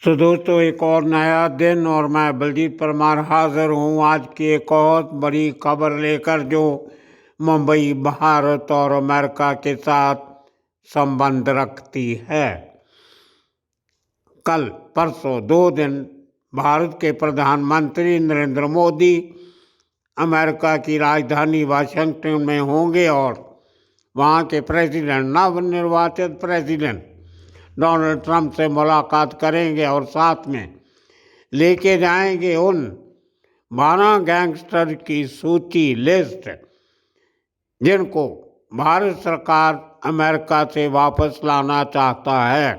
तो दोस्तों, एक और नया दिन और मैं बलजीत परमार हाजिर हूँ आज की एक बहुत बड़ी खबर लेकर, जो मुंबई, भारत और अमेरिका के साथ संबंध रखती है। कल परसों 2 दिन भारत के प्रधानमंत्री नरेंद्र मोदी अमेरिका की राजधानी वाशिंगटन में होंगे और वहाँ के प्रेसिडेंट, नवनिर्वाचित प्रेसिडेंट डोनाल्ड ट्रंप से मुलाकात करेंगे और साथ में लेके जाएंगे उन 12 गैंगस्टर की सूची, लिस्ट, जिनको भारत सरकार अमेरिका से वापस लाना चाहता है।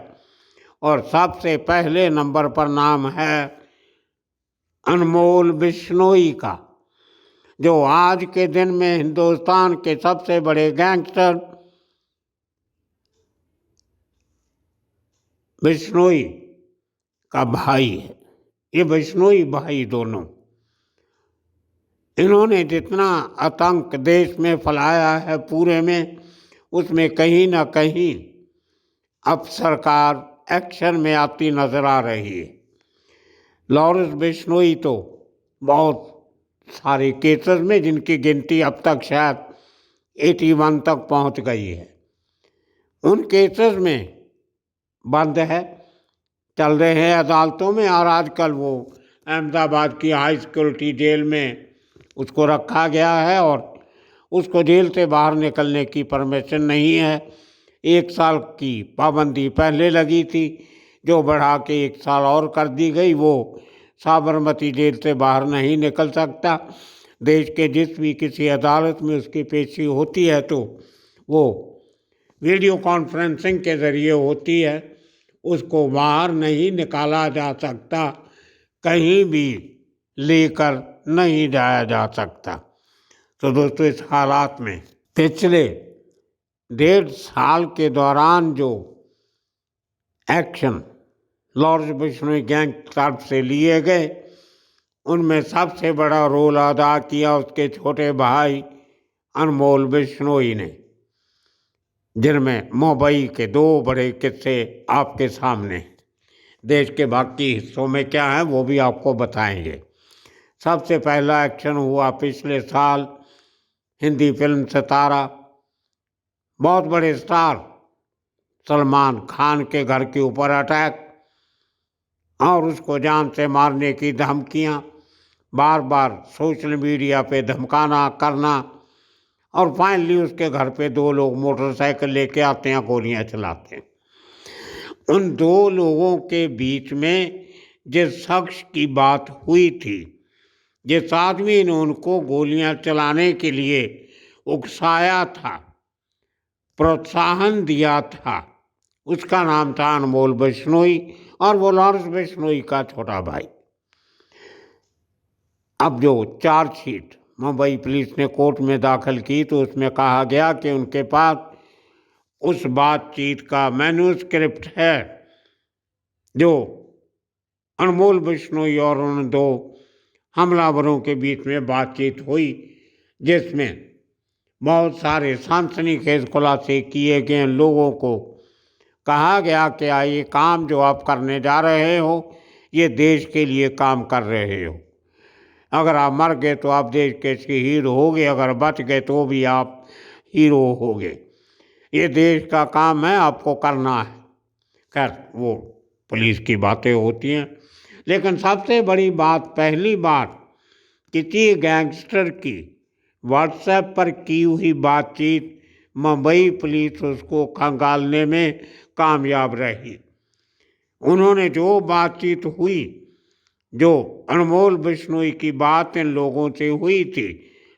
और सबसे पहले नंबर पर नाम है अनमोल बिश्नोई का, जो आज के दिन में हिंदुस्तान के सबसे बड़े गैंगस्टर बिश्नोई का भाई है। ये बिश्नोई भाई दोनों, इन्होंने जितना आतंक देश में फैलाया है पूरे में, उसमें कहीं ना कहीं अब सरकार एक्शन में आती नजर आ रही है। लॉरेंस बिश्नोई तो बहुत सारे केसेस में, जिनकी गिनती अब तक शायद 81 तक पहुंच गई है, उन केसेस में बंद है, चल रहे हैं अदालतों में। और आजकल वो अहमदाबाद की हाई सिक्योरिटी जेल में उसको रखा गया है और उसको जेल से बाहर निकलने की परमिशन नहीं है। 1 साल की पाबंदी पहले लगी थी, जो बढ़ा के 1 साल और कर दी गई। वो साबरमती जेल से बाहर नहीं निकल सकता। देश के जिस भी किसी अदालत में उसकी पेशी होती है तो वो वीडियो कॉन्फ्रेंसिंग के ज़रिए होती है, उसको बाहर नहीं निकाला जा सकता, कहीं भी लेकर नहीं जाया जा सकता। तो दोस्तों, इस हालात में पिछले 1.5 साल के दौरान जो एक्शन लॉरेंस बिश्नोई गैंग तरफ से लिए गए, उनमें सबसे बड़ा रोल अदा किया उसके छोटे भाई अनमोल बिश्नोई ने, जिनमें मुंबई के 2 बड़े किस्से आपके सामने। देश के बाकी हिस्सों में क्या है वो भी आपको बताएंगे। सबसे पहला एक्शन हुआ पिछले साल, हिंदी फिल्म सितारा, बहुत बड़े स्टार सलमान खान के घर के ऊपर अटैक और उसको जान से मारने की धमकियां, बार बार सोशल मीडिया पे धमकाना करना, और फाइनली उसके घर पे 2 लोग मोटरसाइकिल लेके आते हैं, गोलियां चलाते हैं। उन 2 लोगों के बीच में जिस शख्स की बात हुई थी, जिस आदमी ने उनको गोलियां चलाने के लिए उकसाया था, प्रोत्साहन दिया था, उसका नाम था अनमोल बिश्नोई और वो लॉरेंस बिश्नोई का छोटा भाई। अब जो चार्जशीट मुंबई पुलिस ने कोर्ट में दाखिल की, तो उसमें कहा गया कि उनके पास उस बातचीत का मैन्यूस्क्रिप्ट है जो अनमोल बिश्नोई और उन 2 हमलावरों के बीच में बातचीत हुई, जिसमें बहुत सारे सनसनीखेज खुलासे किए गए। लोगों को कहा गया कि ये काम जो आप करने जा रहे हो, ये देश के लिए काम कर रहे हो। अगर आप मर गए तो आप देश के हीरो होगे, अगर बच गए तो भी आप हीरो होगे। ये देश का काम है, आपको करना है। खैर, वो पुलिस की बातें होती हैं, लेकिन सबसे बड़ी बात, पहली बार किसी गैंगस्टर की व्हाट्सएप पर की हुई बातचीत, मुंबई पुलिस उसको खंगालने में कामयाब रही। उन्होंने जो बातचीत हुई, जो अनमोल बिश्नोई की बात इन लोगों से हुई थी,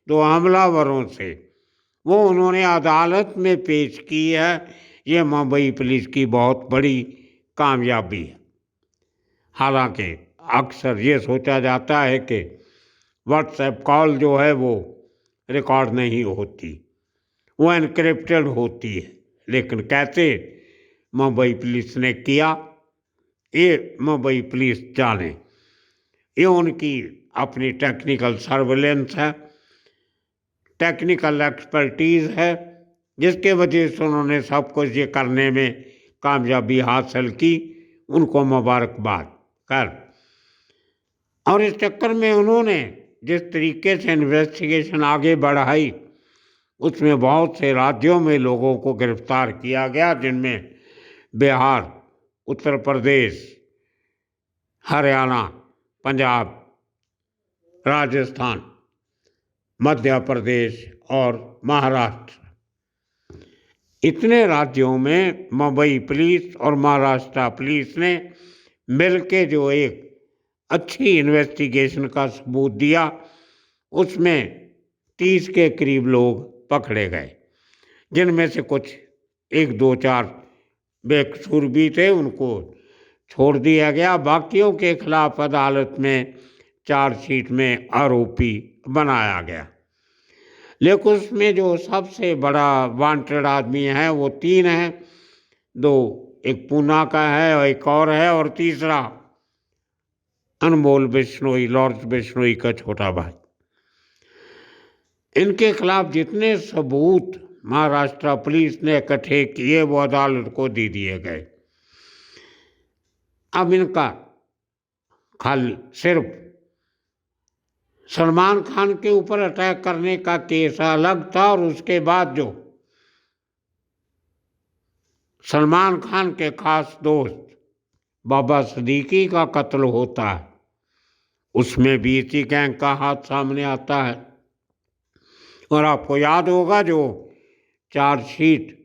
2 हमलावरों से, वो उन्होंने अदालत में पेश की है। ये मुंबई पुलिस की बहुत बड़ी कामयाबी है। हालांकि अक्सर ये सोचा जाता है कि व्हाट्सएप कॉल जो है वो रिकॉर्ड नहीं होती, वो एनक्रिप्टेड होती है, लेकिन कैसे मुंबई पुलिस ने किया, ये मुंबई पुलिस जाने। ये उनकी अपनी टेक्निकल सर्विलेंस है, टेक्निकल एक्सपर्टीज़ है, जिसके वजह से उन्होंने सब कुछ ये करने में कामयाबी हासिल की। उनको मुबारकबाद। कर। और इस चक्कर में उन्होंने जिस तरीके से इन्वेस्टिगेशन आगे बढ़ाई उसमें बहुत से राज्यों में लोगों को गिरफ्तार किया गया, जिनमें बिहार, उत्तर प्रदेश, हरियाणा, पंजाब, राजस्थान, मध्य प्रदेश और महाराष्ट्र। इतने राज्यों में मुंबई पुलिस और महाराष्ट्र पुलिस ने मिलके जो एक अच्छी इन्वेस्टिगेशन का सबूत दिया, उसमें 30 के करीब लोग पकड़े गए, जिनमें से कुछ 1, 2, 4 बेकसूर भी थे, उनको छोड़ दिया गया। बाकियों के खिलाफ अदालत में चार्जशीट में आरोपी बनाया गया। लेकिन उसमें जो सबसे बड़ा वांटेड आदमी है वो 3 हैं, 2 एक पूना का है और एक और है, और तीसरा अनमोल बिश्नोई, लॉर्ड बिश्नोई का छोटा भाई। इनके खिलाफ जितने सबूत महाराष्ट्र पुलिस ने इकट्ठे किए वो अदालत को दे दिए गए। अब इनका खाली सिर्फ सलमान खान के ऊपर अटैक करने का केस अलग था, और उसके बाद जो सलमान खान के खास दोस्त बाबा सिद्दीकी का कत्ल होता है, उसमें भी इसी गैंग का हाथ सामने आता है। और आपको याद होगा जो चार्जशीट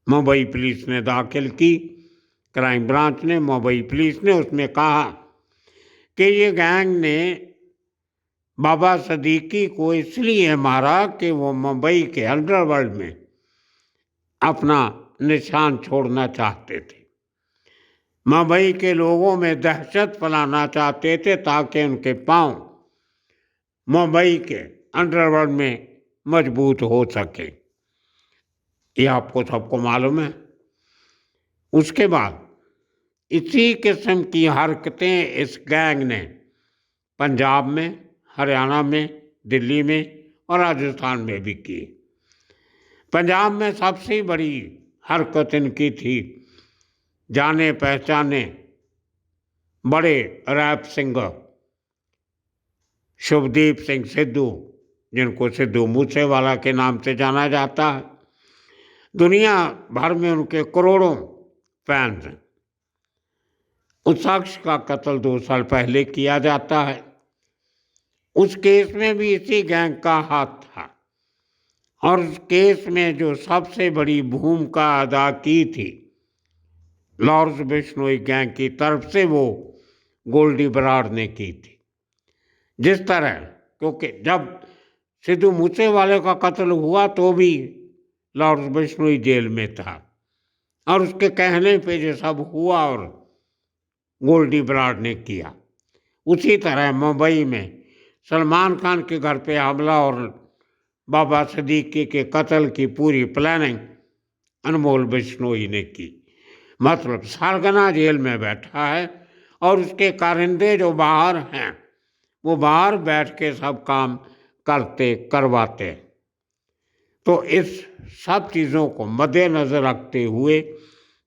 मुंबई पुलिस ने दाखिल की, क्राइम ब्रांच ने, मुंबई पुलिस ने, उसमें कहा कि ये गैंग ने बाबा सिद्दीकी को इसलिए मारा कि वो मुंबई के अंडरवर्ल्ड में अपना निशान छोड़ना चाहते थे, मुंबई के लोगों में दहशत फैलाना चाहते थे ताकि उनके पांव मुंबई के अंडरवर्ल्ड में मजबूत हो सके। ये आपको सबको मालूम है। उसके बाद इसी किस्म की हरकतें इस गैंग ने पंजाब में, हरियाणा में, दिल्ली में और राजस्थान में भी की। पंजाब में सबसे बड़ी हरकत इनकी थी, जाने पहचाने बड़े रैप सिंगर शुभदीप सिंह सिद्धू, जिनको सिद्धू मूसेवाला के नाम से जाना जाता है, दुनिया भर में उनके करोड़ों फैंस हैं। उस शख्स का कत्ल 2 साल पहले किया जाता है। उस केस में भी इसी गैंग का हाथ था, और उस केस में जो सबसे बड़ी भूमिका अदा की थी लॉर्ड बिश्नोई गैंग की तरफ से, वो गोल्डी बराड़ ने की थी। जिस तरह, क्योंकि जब सिद्धू मूसेवाले का कत्ल हुआ तो भी लॉर्ड बिश्नोई जेल में था, और उसके कहने पे जो सब हुआ और गोल्डी बराड़ ने किया। उसी तरह मुंबई में सलमान खान के घर पे हमला और बाबा सिद्दीकी के कत्ल की पूरी प्लानिंग अनमोल बिश्नोई ने की। मतलब सरगना जेल में बैठा है और उसके कारिंदे जो बाहर हैं वो बाहर बैठ के सब काम करवाते। तो इस सब चीज़ों को मद्देनज़र रखते हुए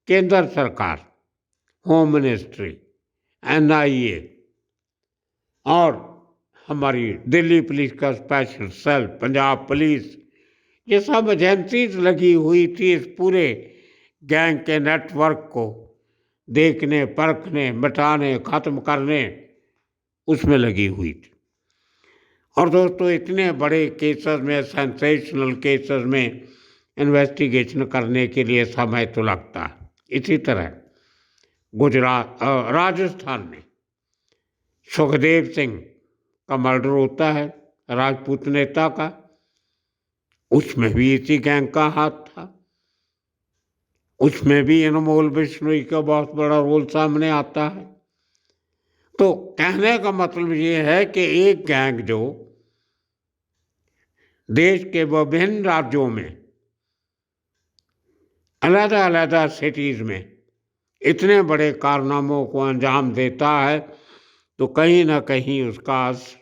केंद्र सरकार, होम मिनिस्ट्री, NIA और हमारी दिल्ली पुलिस का स्पेशल सेल, पंजाब पुलिस, ये सब एजेंसीज लगी हुई थी इस पूरे गैंग के नेटवर्क को देखने, परखने, मिटाने, ख़त्म करने, उसमें लगी हुई थी। और दोस्तों, इतने बड़े केसेस में, सेंसेशनल केसेस में इन्वेस्टिगेशन करने के लिए समय तो लगता है। इसी तरह राजस्थान में सुखदेव सिंह का मर्डर होता है, राजपूत नेता का, उसमें भी इसी गैंग का हाथ था। उसमें भी अनमोल बिश्नोई का बहुत बड़ा रोल सामने आता है। तो कहने का मतलब ये है कि एक गैंग जो देश के विभिन्न राज्यों में अलग-अलग सिटीज़ में इतने बड़े कारनामों को अंजाम देता है, तो कहीं ना कहीं उसका असर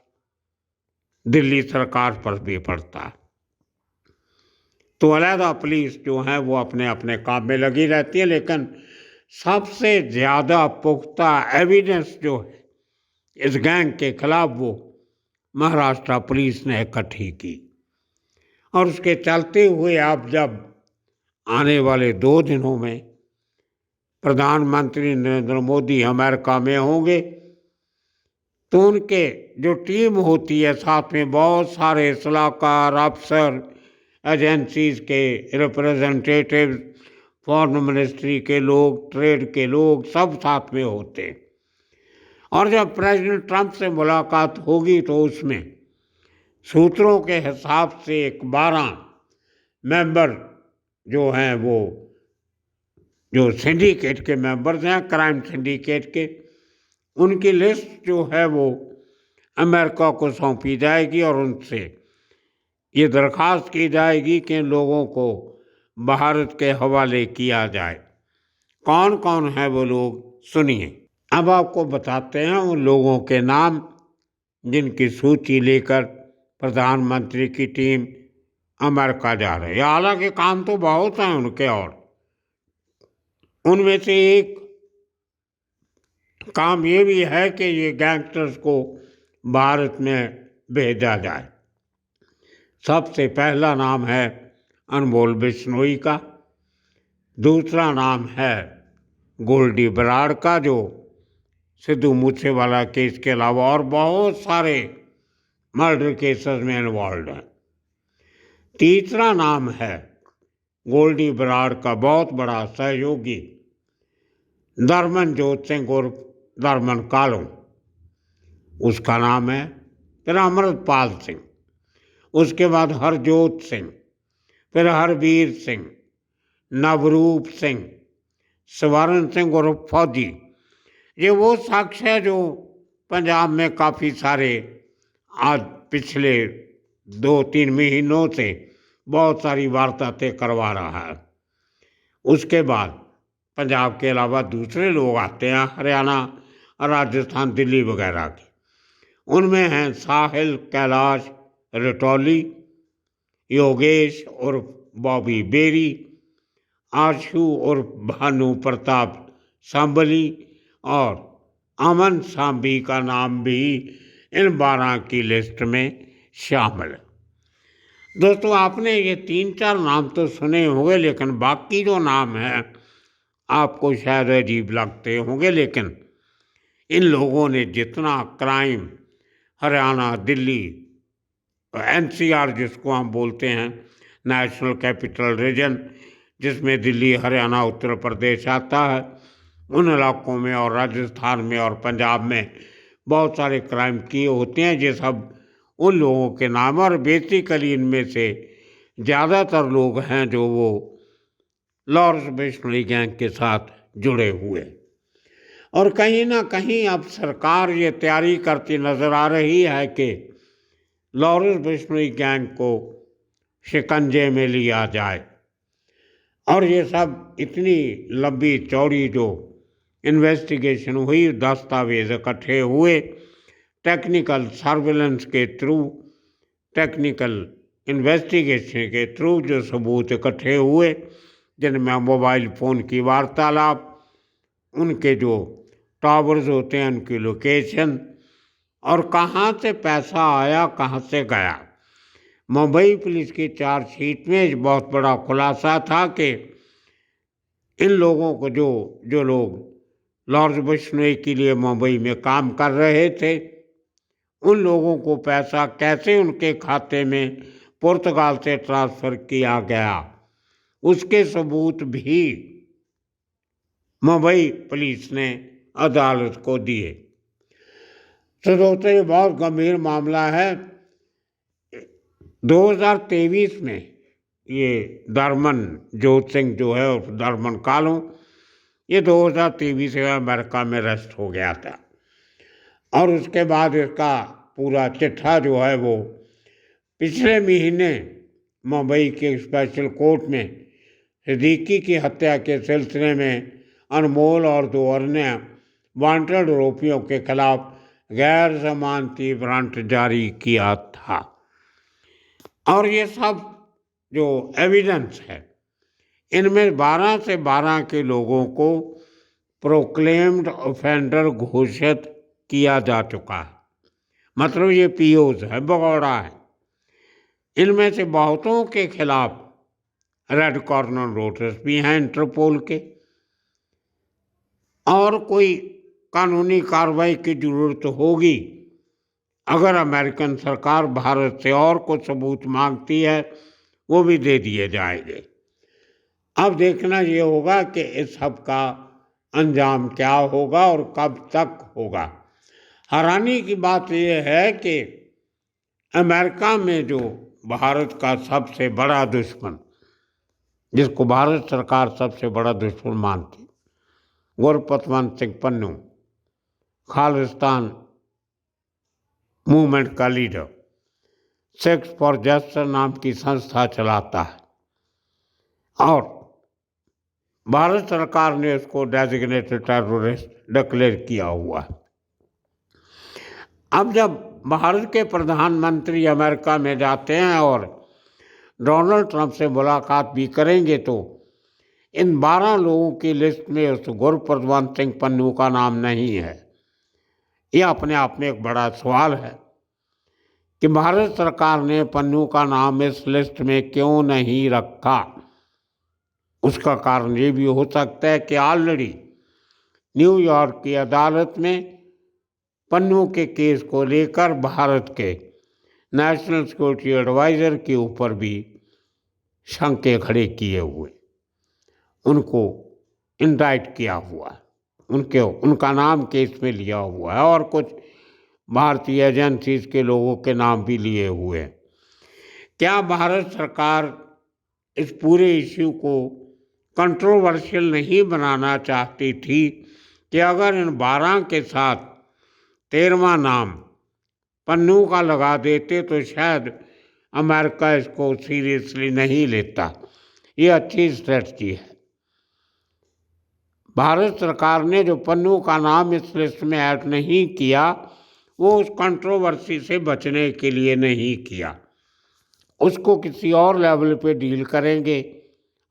दिल्ली सरकार पर भी पड़ता है। तो अलग पुलिस जो है वो अपने अपने काम में लगी रहती है, लेकिन सबसे ज़्यादा पुख्ता एविडेंस जो है इस गैंग के खिलाफ वो महाराष्ट्र पुलिस ने इकट्ठी की। और उसके चलते हुए अब जब आने वाले 2 दिनों में प्रधानमंत्री नरेंद्र मोदी अमेरिका में होंगे तो उनके जो टीम होती है साथ में बहुत सारे सलाहकार, अफसर, एजेंसीज के रिप्रेजेंटेटिव, फॉरेन मिनिस्ट्री के लोग, ट्रेड के लोग सब साथ में होते हैं। और जब प्रेसिडेंट ट्रंप से मुलाकात होगी तो उसमें सूत्रों के हिसाब से एक 12 मेंबर जो हैं वो जो सिंडिकेट के मेंबर्स हैं, क्राइम सिंडिकेट के, उनकी लिस्ट जो है वो अमेरिका को सौंपी जाएगी और उनसे ये दरख्वास्त की जाएगी कि लोगों को भारत के हवाले किया जाए। कौन कौन है वो लोग, सुनिए। अब आपको बताते हैं उन लोगों के नाम जिनकी सूची लेकर प्रधानमंत्री की टीम अमेरिका जा रही है। हालांकि काम तो बहुत हैं उनके, और उनमें से एक काम ये भी है कि ये गैंगस्टर्स को भारत में भेजा जाए। सबसे पहला नाम है अनमोल बिश्नोई का, दूसरा नाम है गोल्डी बराड़ का जो सिद्धू मूसेवाला केस के अलावा और बहुत सारे मर्डर केसेस में इन्वॉल्व हैं। तीसरा नाम है गोल्डी बराड़ का बहुत बड़ा सहयोगी धर्मनजोत सिंह उर्फ धर्मन कालू, उसका नाम है। फिर अमृतपाल सिंह, उसके बाद हरजोत सिंह, फिर हरवीर सिंह, नवरूप सिंह, स्वर्ण सिंह उर्फ फौजी। ये वो शख्स है जो पंजाब में काफ़ी सारे आज पिछले 2-3 महीनों से बहुत सारी वारदातें करवा रहा है। उसके बाद पंजाब के अलावा दूसरे लोग आते हैं, हरियाणा, राजस्थान, दिल्ली वगैरह के। उनमें हैं साहिल कैलाश रटौली, योगेश उर्फ बॉबी बेरी, आशु उर्फ भानु प्रताप सांबली और अमन सांबी का नाम भी इन 12 की लिस्ट में शामिल है। दोस्तों, आपने ये 3-4 नाम तो सुने होंगे, लेकिन बाकी जो नाम हैं आपको शायद अजीब लगते होंगे, लेकिन इन लोगों ने जितना क्राइम हरियाणा, दिल्ली, एनसीआर जिसको हम बोलते हैं, नेशनल कैपिटल रीजन, जिसमें दिल्ली, हरियाणा, उत्तर प्रदेश आता है, उन इलाकों में और राजस्थान में और पंजाब में बहुत सारे क्राइम किए होते हैं। ये सब उन लोगों के नाम, और बेसिकली इनमें से ज़्यादातर लोग हैं जो वो लॉरेंस बिश्नोई गैंग के साथ जुड़े हुए। और कहीं ना कहीं अब सरकार ये तैयारी करती नज़र आ रही है कि लॉरेंस बिश्नोई गैंग को शिकंजे में लिया जाए। और ये सब इतनी लंबी चौड़ी जो इन्वेस्टिगेशन हुई, दस्तावेज इकट्ठे हुए, टेक्निकल सर्विलेंस के थ्रू, टेक्निकल इन्वेस्टिगेशन के थ्रू जो सबूत इकट्ठे हुए, जिनमें मोबाइल फ़ोन की वार्तालाप, उनके जो टावर्स होते हैं उनकी लोकेशन, और कहाँ से पैसा आया, कहाँ से गया। मुंबई पुलिस की चार्जशीट में एक बहुत बड़ा खुलासा था कि इन लोगों को जो लोग लॉरेंस बिश्नोई के लिए मुंबई में काम कर रहे थे, उन लोगों को पैसा कैसे उनके खाते में पुर्तगाल से ट्रांसफ़र किया गया, उसके सबूत भी मुंबई पुलिस ने अदालत को दिए। तो दोस्तों, ये बहुत गंभीर मामला है। 2023 में ये धर्मनजोत सिंह जो है और धर्मन कालू, ये 2023 में अमेरिका में अरेस्ट हो गया था। और उसके बाद इसका पूरा चिट्ठा जो है वो पिछले महीने मुंबई के स्पेशल कोर्ट में सिद्दीकी की हत्या के सिलसिले में अनमोल और 2 अन्य वांटेड आरोपियों के खिलाफ गैर जमानती वारंट जारी किया था। और ये सब जो एविडेंस है, इनमें 12 से 12 के लोगों को प्रोक्लेम्ड ऑफेंडर घोषित किया जा चुका है। मतलब ये पीओज है, भगौड़ा है। इनमें से बहुतों के खिलाफ रेड कॉर्नर नोटिस भी हैं इंटरपोल के, और कोई कानूनी कार्रवाई की जरूरत होगी अगर अमेरिकन सरकार भारत से और कुछ सबूत मांगती है, वो भी दे दिए जाएंगे। अब देखना ये होगा कि इस सब का अंजाम क्या होगा और कब तक होगा। हैरानी की बात यह है कि अमेरिका में जो भारत का सबसे बड़ा दुश्मन, जिसको भारत सरकार सबसे बड़ा दुश्मन मानती, गुरपतवंत सिंह पन्नू, खालिस्तान मूवमेंट का लीडर, सेक्स फॉर जस्टिस नाम की संस्था चलाता है और भारत सरकार ने उसको डेजिग्नेटेड टेररिस्ट डिक्लेयर किया हुआ है। अब जब भारत के प्रधानमंत्री अमेरिका में जाते हैं और डोनाल्ड ट्रंप से मुलाकात भी करेंगे तो इन 12 लोगों की लिस्ट में उस गुरपतवंत सिंह पन्नू का नाम नहीं है। यह अपने आप में एक बड़ा सवाल है कि भारत सरकार ने पन्नू का नाम इस लिस्ट में क्यों नहीं रखा। उसका कारण ये भी हो सकता है कि ऑलरेडी न्यूयॉर्क की अदालत में पन्नू के केस को लेकर भारत के नेशनल सिक्योरिटी एडवाइज़र के ऊपर भी शंके खड़े किए हुए, उनको इंडाइट किया हुआ है, उनका नाम केस में लिया हुआ है और कुछ भारतीय एजेंसीज के लोगों के नाम भी लिए हुए हैं। क्या भारत सरकार इस पूरे इश्यू को कंट्रोवर्शियल नहीं बनाना चाहती थी कि अगर इन 12 के साथ 13वां नाम पन्नू का लगा देते तो शायद अमेरिका इसको सीरियसली नहीं लेता। ये अच्छी स्ट्रेटजी है। भारत सरकार ने जो पन्नू का नाम इस लिस्ट में ऐड नहीं किया, वो उस कंट्रोवर्सी से बचने के लिए नहीं किया, उसको किसी और लेवल पे डील करेंगे।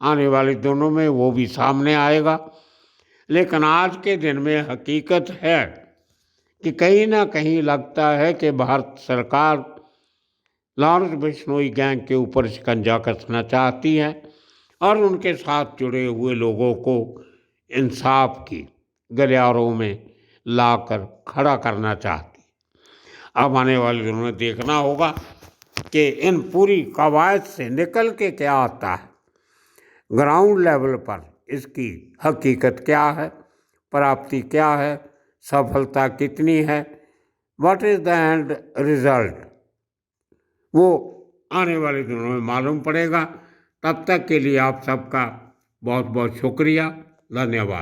आने वाले दिनों में वो भी सामने आएगा। लेकिन आज के दिन में हकीकत है कि कहीं ना कहीं लगता है कि भारत सरकार लॉरेंस बिश्नोई गैंग के ऊपर शिकंजा कसना चाहती है और उनके साथ जुड़े हुए लोगों को इंसाफ की गलियारों में लाकर खड़ा करना चाहती है। अब आने वाले दिनों में देखना होगा कि इन पूरी कवायद से निकल के क्या आता है, ग्राउंड लेवल पर इसकी हकीकत क्या है, प्राप्ति क्या है, सफलता कितनी है, what is the end result, वो आने वाले दिनों में मालूम पड़ेगा। तब तक के लिए आप सबका बहुत बहुत शुक्रिया, धन्यवाद।